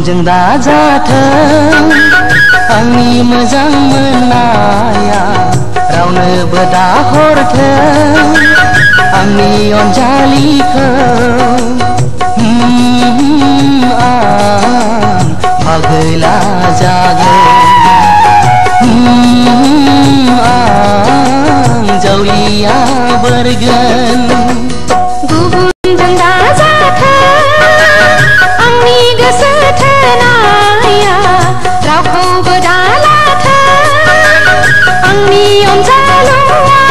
गुबुनजों दाजाथों आंनि मोजां मोननाया रावनोबो दाहरथों आंनि अनजालिखौ आं फागला जागोन आं जावलिया बोरगोन गुबुनजों दाजाथों आंनि गोसो थोनाया रावखौबो दालाथों आंनि अनजालुआ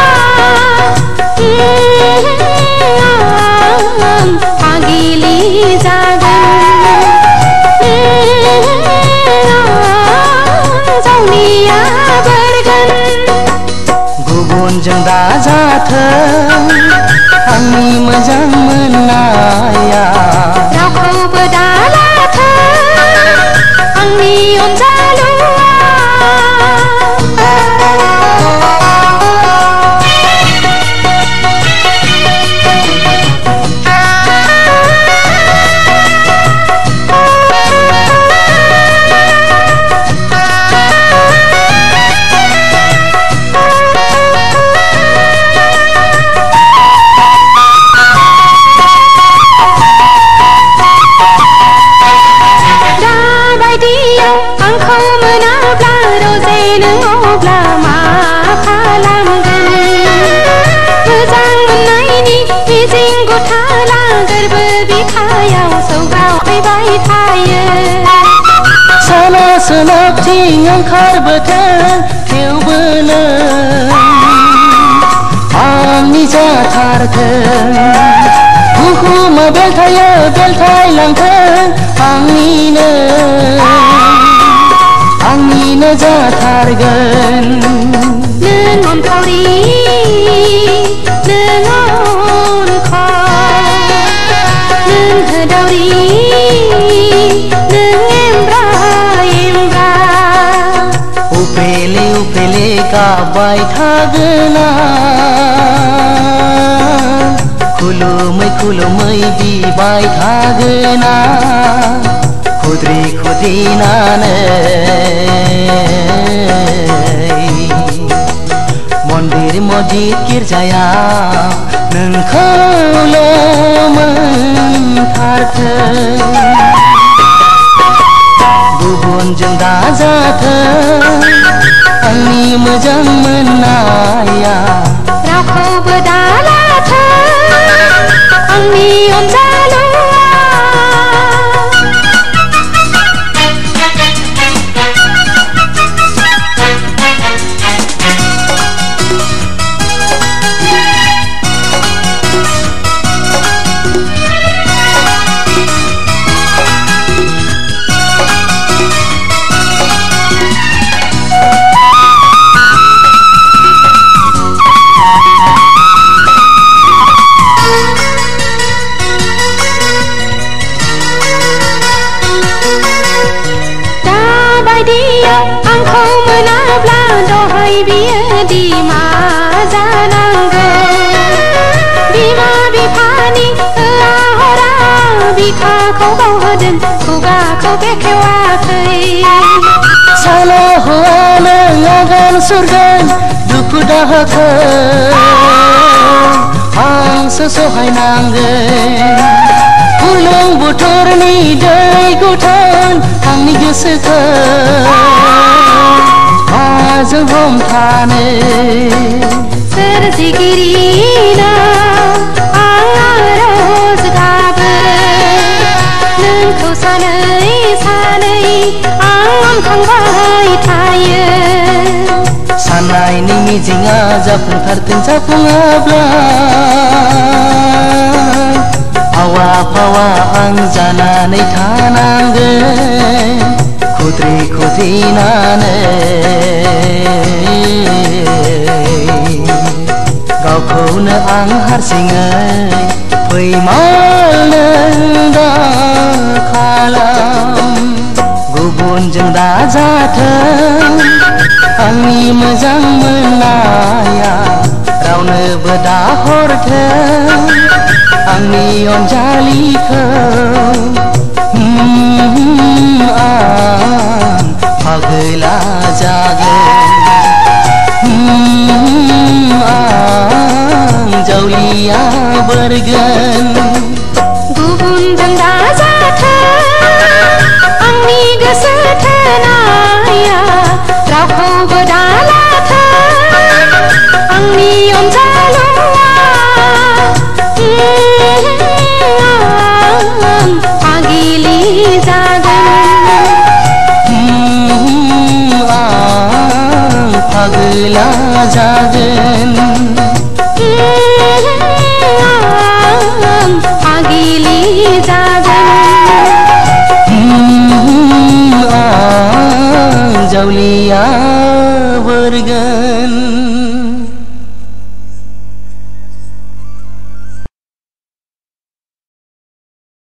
आं फागिलि जागोन जावलिया बोरगोन गुबुनजों दाजाथों आंनि मोजां मोननाया रावखौबो दालाथों आंनि अनजालुआ आंखौ मोनाब्ला रोजे नों अब्ला मा खालामगोन मोजां मोननायनि मिजिं गथाला गोरबो बिखायाव सौग्रावबाय थायो साना सोनाबथिं ओंखारबोथों थेवबो नों आंनि जाथारथों बुहुमा बेलथायो बेलथायलांथों आंनिनो जाथारगोन नों अनखावरि नों अनखाव नों होदावरि नों एमब्रा एमब्रा उफेले उफेले गाबबाय थागोन खुलुमै खुलुमै बिबाय थागोन खुद्रि खुद्रिनानै मन्दिर मस्जिद गिर्जायाव नोंखौल' मोनथारथों गुबुनजों दाजाथों आंनि मोजां मोननाया रावखौबो दालाथों आंनि अनजालुआ आंखौ मोनाब्ला दहाय बियोदि मा जानांगौ बिमा बिफानि होआ हरा बिखाखौ बावहोदों खुगाखौ बेखेवाखै साला हौवा नों आगान सुरगोन दुखु दाहाखौ आंसो सहायनांगोन बुलुं बुथुरनि दै गुथोन आंनि गोसोखौ माजों हमथानो सोरजिगिरिनाव आं आरज गाबो नोंखौ सानै सानै आं अनखांबाय थायो साननायनि मिजिंआ जाफुंथारथों जाफुङाब्ला आवा फावा आं जानानै थानांगोन खुद्रि खुद्रिनानै गावखौनो आं हारसिङै फैमाल नों दा खालाम गुबुनजों दाजाथों आंनि मोजां मोननाया रावनोबो दाहरथों आंनि अनजालिखौ खारगोन गुबुनजों दाजाथों आंनि गोसो थोनाया रावखौबो दालाथों आंनि अनजालुआ फागिलि जागोन आं फागला जागोन फागिलि जागोन जावलिया